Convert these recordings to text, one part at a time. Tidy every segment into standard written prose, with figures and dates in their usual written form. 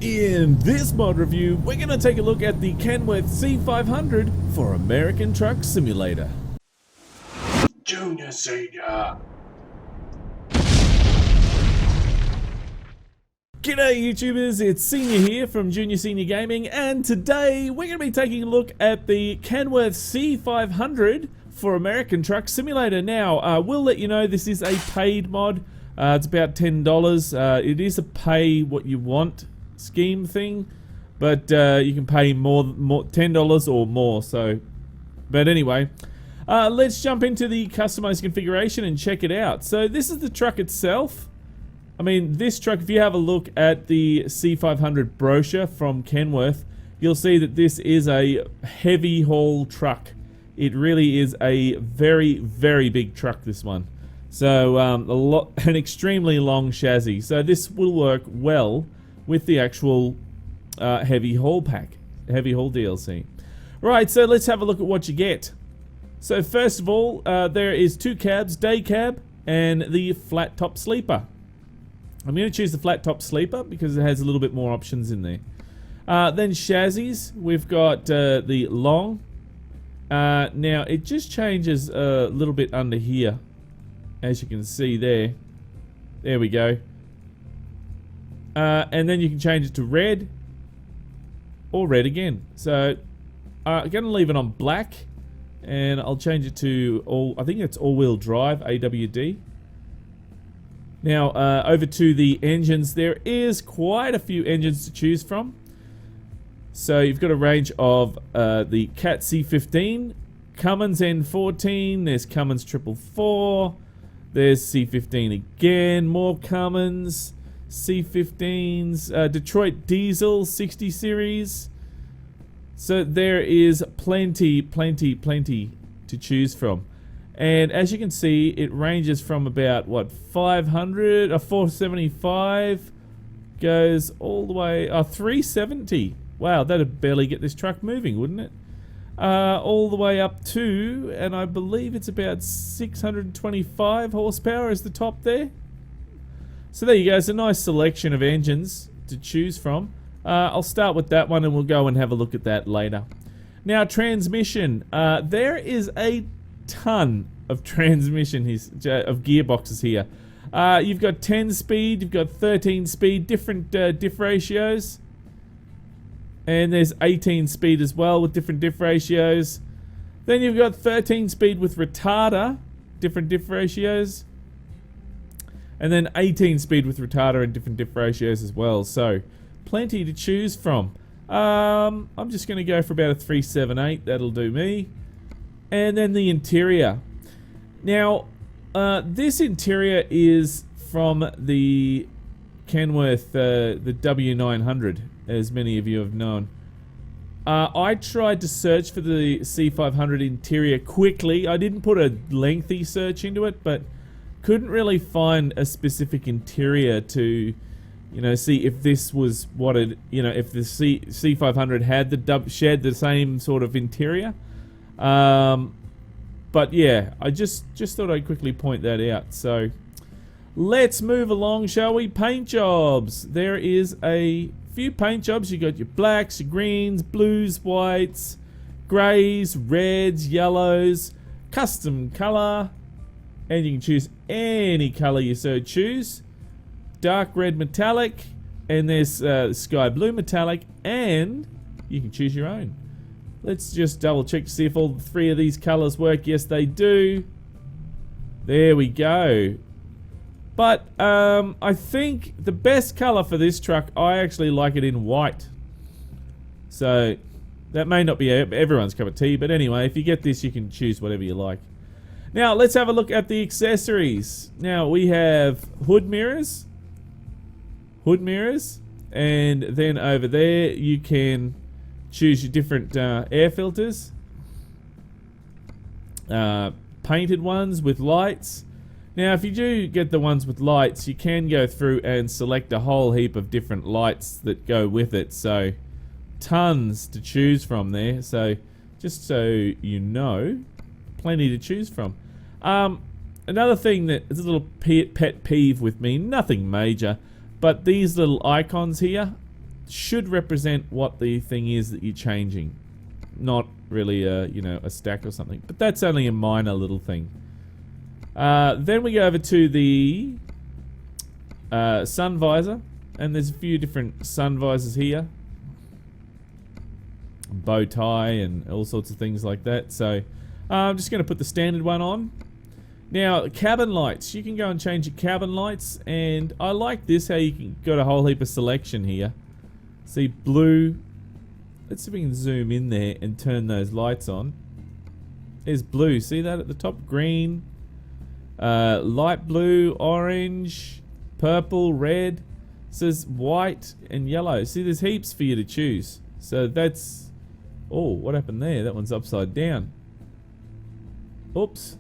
In this mod review, we're going to take a look at the Kenworth C500 for American Truck Simulator. Junior, Senior. G'day YouTubers, it's Senior here from Junior Senior Gaming, and today we're going to be taking a look at the Kenworth C500 for American Truck Simulator. Now, we'll let you know this is a paid mod. It's about $10. It is a pay what you want scheme thing, but you can pay more $10 or more. So, but anyway, let's jump into the customized configuration and check it out. So this is the truck itself. I mean, this truck, if you have a look at the C500 brochure from Kenworth, you'll see that this is a heavy haul truck. It really is a very, very big truck, this one. So an extremely long chassis. So this will work well with the actual heavy haul pack, heavy haul DLC. Right, so let's have a look at what you get. So first of all, there is two cabs, day cab and the flat top sleeper. I'm going to choose the flat top sleeper because it has a little bit more options in there. Then chassis, we've got the long. Now it just changes a little bit under here, as you can see there. There we go. And then you can change it to red or red again. So I'm going to leave it on black, and I'll change it to all. I think it's all-wheel drive, AWD. Now over to the engines. There is quite a few engines to choose from. So you've got a range of the Cat C15, Cummins N14, there's Cummins 444, there's C15 again, more Cummins, C15s, Detroit Diesel 60 series. So there is plenty to choose from. And as you can see, it ranges from about, what, 500 or 475, goes all the way, 370. Wow, that'd barely get this truck moving, wouldn't it? All the way up to, and I believe it's about 625 horsepower is the top there. So there you go, it's a nice selection of engines to choose from. I'll start with that one and we'll go and have a look at that later. Now, transmission. There is a ton of transmission of gearboxes here. You've got 10 speed, you've got 13 speed, different diff ratios. And there's 18 speed as well with different diff ratios. Then you've got 13 speed with retarder, different diff ratios. And then 18 speed with retarder and different diff ratios as well. So plenty to choose from. I'm just going to go for about a 378. That'll do me. And then the interior. Now, this interior is from the Kenworth, the W900, as many of you have known. I tried to search for the C500 interior quickly. I didn't put a lengthy search into it, but couldn't really find a specific interior to, you know, see if this was what it, you know, if the C500 had shared the same sort of interior. But yeah, I just thought I'd quickly point that out. So let's move along, shall we? Paint jobs. There is a few paint jobs. You got your blacks, your greens, blues, whites, greys, reds, yellows, custom color, and you can choose any color you so choose. Dark red metallic, and there's sky blue metallic, and you can choose your own. Let's just double check to see if all three of these colors work. Yes, they do. There we go. But I think the best color for this truck, I actually like it in white. So that may not be everyone's cup of tea, but anyway, if you get this, you can choose whatever you like. Now let's have a look at the accessories. Now we have hood mirrors, and then over there you can choose your different air filters, painted ones with lights. Now if you do get the ones with lights, you can go through and select a whole heap of different lights that go with it, so tons to choose from there. So just so you know, plenty to choose from. Another thing that is a little pet peeve with me, nothing major, but these little icons here, should represent what the thing is that you're changing. Not really a stack or something. But that's only a minor little thing. Then we go over to the sun visor. And there's a few different sun visors here. Bow tie and all sorts of things like that. So I'm just going to put the standard one on. Now, cabin lights. You can go and change your cabin lights. And I like this, how you can got a whole heap of selection here. See, blue. Let's see if we can zoom in there and turn those lights on. There's blue. See that at the top? Green. Light blue, orange, purple, red. It says white and yellow. See, there's heaps for you to choose. So that's... Oh, what happened there? That one's upside down. Oops.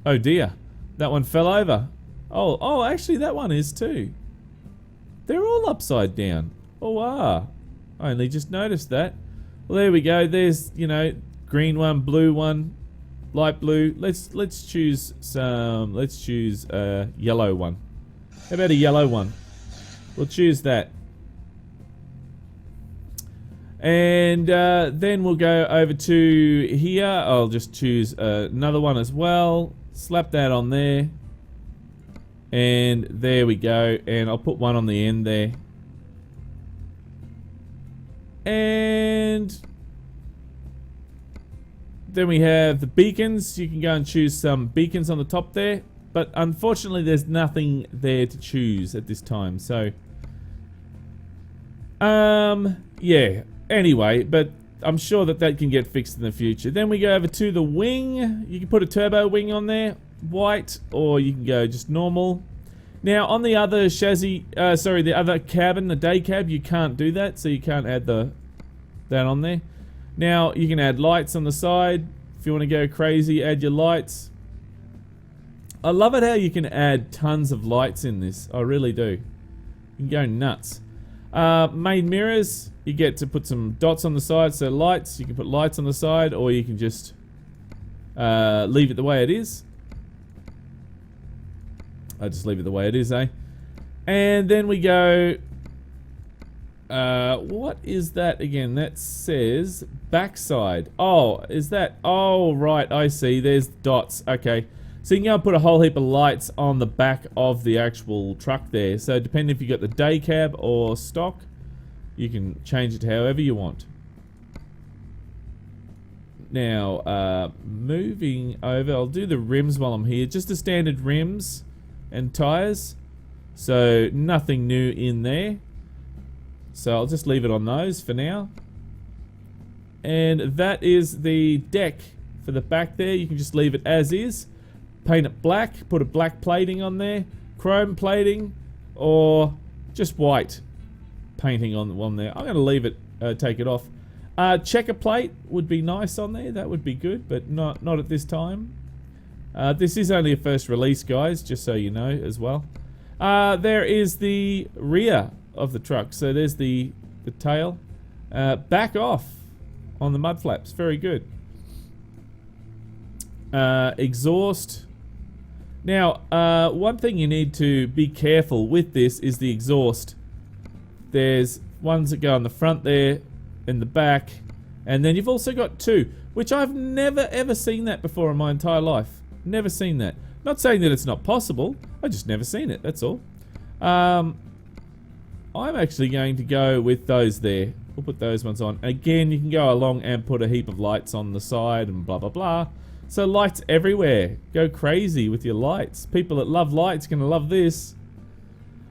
Oh dear. That one fell over. Oh, actually that one is too. They're all upside down. Oh, wow. I only just noticed that. Well, there we go. There's, green one, blue one, light blue. Let's choose some... Let's choose a yellow one. How about a yellow one? We'll choose that. And then we'll go over to here. I'll just choose another one as well. Slap that on there. And there we go. And I'll put one on the end there. And then we have the beacons. You can go and choose some beacons on the top there. But unfortunately, there's nothing there to choose at this time. So, yeah. Anyway, but I'm sure that can get fixed in the future. Then we go over to the wing. You can put a turbo wing on there, white, or you can go just normal. Now, on the other chassis, the other cabin, the day cab, you can't do that, so you can't add that on there. Now, you can add lights on the side. If you want to go crazy, add your lights. I love it how you can add tons of lights in this. I really do. You can go nuts. Main mirrors, you get to put some dots on the side. So lights, you can put lights on the side, or you can just leave it the way it is. I just leave it the way it is, eh? And then we go... what is that again? That says backside. Oh, is that... Oh, right, I see. There's dots. Okay. So you can go and put a whole heap of lights on the back of the actual truck there. So depending if you got the day cab or stock, you can change it however you want. Now, moving over, I'll do the rims while I'm here. Just the standard rims and tires. So nothing new in there. So I'll just leave it on those for now. And that is the deck for the back there. You can just leave it as is. Paint it black, put a black plating on there, chrome plating, or just white painting on there. I'm going to leave it, take it off. Checker plate would be nice on there. That would be good, but not at this time. This is only a first release, guys, just so you know as well. There is the rear of the truck. So there's the tail. Back off on the mud flaps. Very good. Exhaust. Now, one thing you need to be careful with this is the exhaust. There's ones that go on the front there, in the back, and then you've also got two, which I've never ever seen that before in my entire life. Never seen that. Not saying that it's not possible, I just never seen it, that's all. I'm actually going to go with those there. We'll put those ones on. Again, you can go along and put a heap of lights on the side and blah blah blah. So lights everywhere. Go crazy with your lights. People that love lights are going to love this.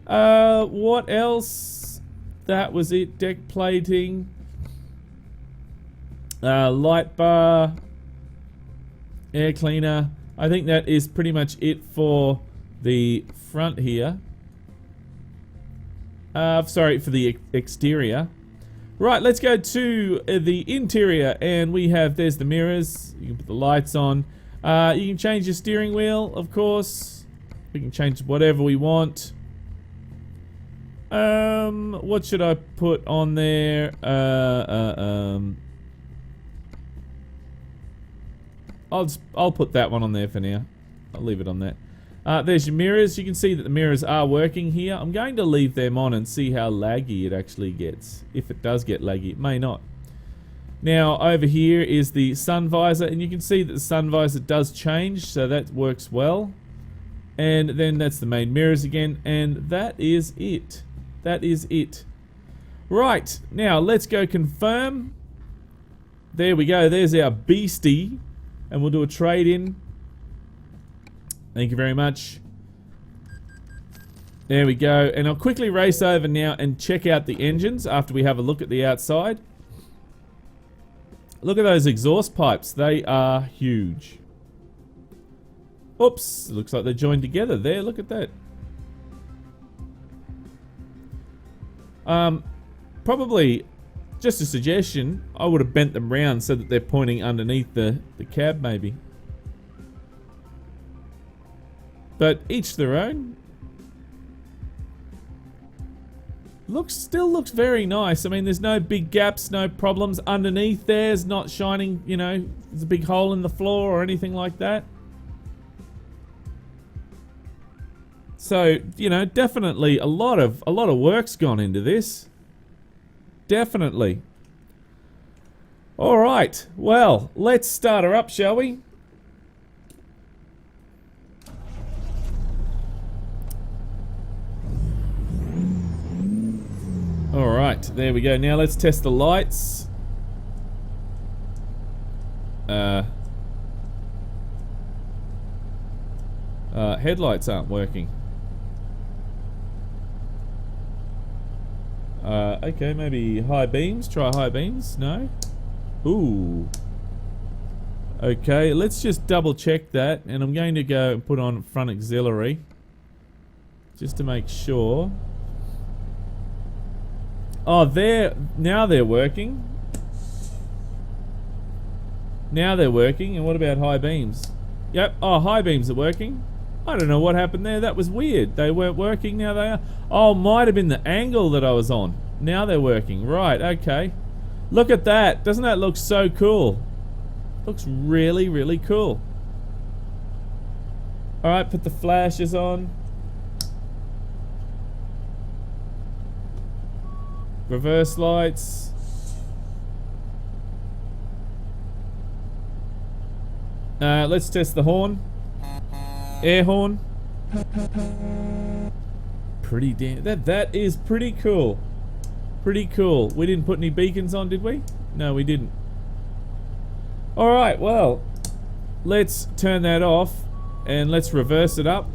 What else? That was it. Deck plating. Light bar. Air cleaner. I think that is pretty much it for the front here. Sorry, for the exterior. Right, let's go to the interior, and we have, there's the mirrors. You can put the lights on. You can change your steering wheel, of course. We can change whatever we want. What should I put on there? I'll put that one on there for now. I'll leave it on that. There's your mirrors. You can see that the mirrors are working here. I'm going to leave them on and see how laggy it actually gets. If it does get laggy, it may not. Now over here is the sun visor, and you can see that the sun visor does change, so that works well. And then that's the main mirrors again, and that is it. That is it. Right, now let's go confirm. There we go, there's our beastie. And we'll do a trade-in. Thank you very much. There we go, and I'll quickly race over now and check out the engines after we have a look at the outside. Look at those exhaust pipes, they are huge. Oops, looks like they're joined together there, look at that. Probably, just a suggestion, I would have bent them round so that they're pointing underneath the cab maybe. But each their own. Still looks very nice. I mean, there's no big gaps, no problems. Underneath there's not shining, you know, there's a big hole in the floor or anything like that. So, you know, definitely a lot of work's gone into this. Definitely. All right. Well, let's start her up, shall we? Alright, there we go. Now let's test the lights. Headlights aren't working. Okay, maybe high beams. Try high beams. No? Ooh. Okay, let's just double check that. And I'm going to go and put on front auxiliary. Just to make sure. Oh, now they're working. Now they're working. And what about high beams? Yep. Oh, high beams are working. I don't know what happened there. That was weird. They weren't working. Now they are. Oh, might have been the angle that I was on. Now they're working. Right. Okay. Look at that. Doesn't that look so cool? Looks really, really cool. All right. Put the flashes on. Reverse lights. Let's test the horn. Air horn. Pretty damn. That is pretty cool. Pretty cool. We didn't put any beacons on, did we? No, we didn't. Alright, well, let's turn that off and let's reverse it up.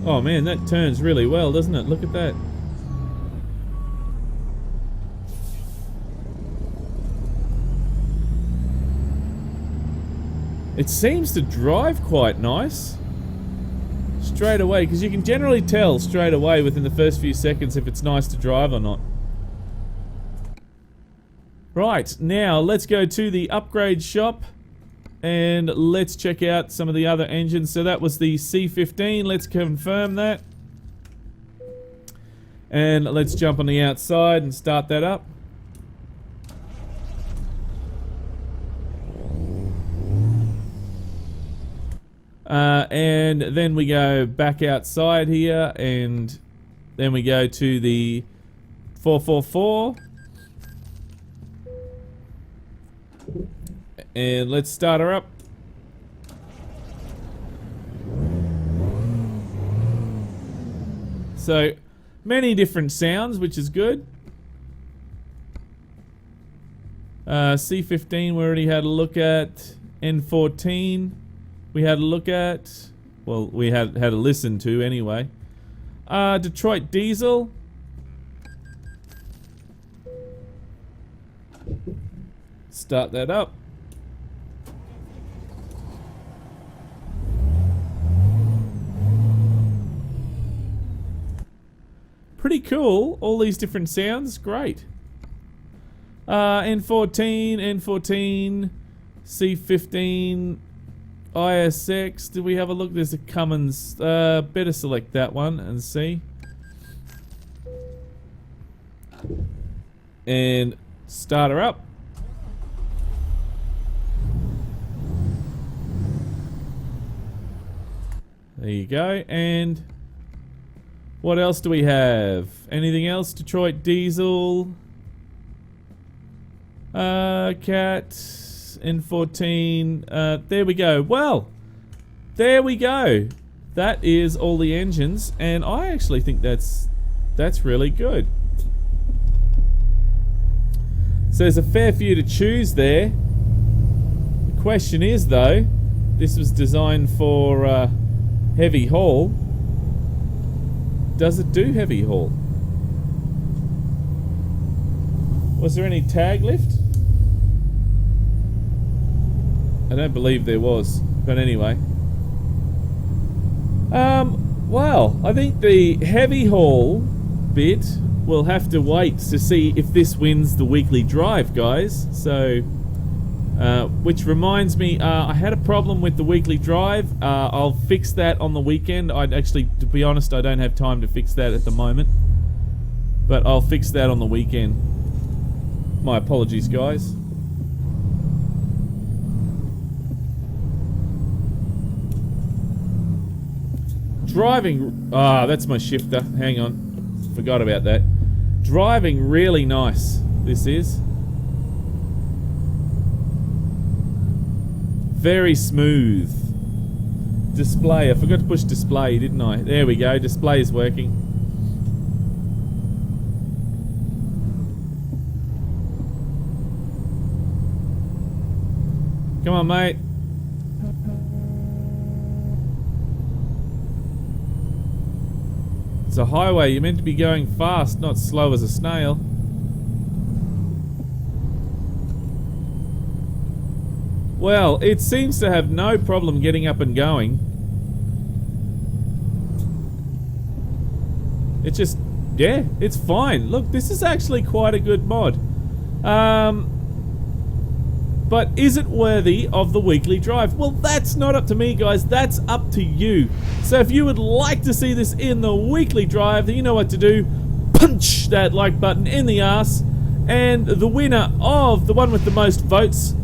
Oh man, that turns really well, doesn't it? Look at that. It seems to drive quite nice. Straight away, because you can generally tell straight away within the first few seconds if it's nice to drive or not. Right, now let's go to the upgrade shop. And let's check out some of the other engines. So that was the C15. Let's confirm that. And let's jump on the outside and start that up. And then we go back outside here. And then we go to the 444. And let's start her up. So, many different sounds, which is good. C15 we already had a look at. N14 we had a look at. Well, we had a listen to anyway. Detroit Diesel. Start that up. Pretty cool, all these different sounds, great. N14, C15, ISX, did we have a look? There's a Cummins. Better select that one and see. And start her up. There you go. And what else do we have? Anything else? Detroit diesel. Cat. N14. There we go. Well, there we go. That is all the engines, and I actually think that's really good. So there's a fair few to choose there. The question is, though, this was designed for heavy haul. Does it do heavy haul? Was there any tag lift? I don't believe there was, but anyway. Well, I think the heavy haul bit will have to wait to see if this wins the weekly drive, guys. So, which reminds me, I had a problem with the weekly drive. I'll fix that on the weekend. I'd actually, to be honest, I don't have time to fix that at the moment. But I'll fix that on the weekend. My apologies, guys. Driving, that's my shifter. Hang on, forgot about that. Driving really nice. This is very smooth. Display. I forgot to push display, didn't I? There we go. Display is working. Come on, mate. It's a highway, you're meant to be going fast, not slow as a snail. Well, it seems to have no problem getting up and going. It's just, yeah, it's fine. Look, this is actually quite a good mod. But is it worthy of the weekly drive? Well, that's not up to me, guys. That's up to you. So if you would like to see this in the weekly drive, then you know what to do. Punch that like button in the arse. And the winner of the one with the most votes,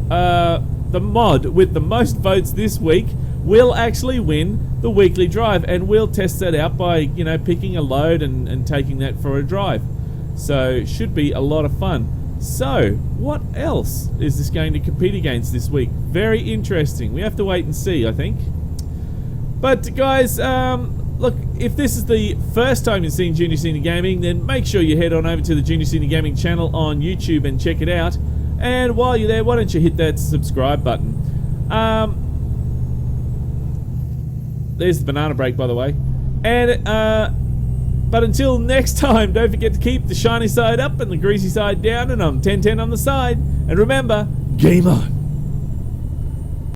the mod with the most votes this week, will actually win the weekly drive. And we'll test that out by, you know, picking a load and taking that for a drive. So it should be a lot of fun. So, what else is this going to compete against this week? Very interesting. We have to wait and see, I think. But guys, look, if this is the first time you've seen Junior Senior Gaming, then make sure you head on over to the Junior Senior Gaming channel on YouTube and check it out. And while you're there, why don't you hit that subscribe button? There's the banana break, by the way. And, but until next time, don't forget to keep the shiny side up and the greasy side down, and I'm 10-10 on the side. And remember, game on!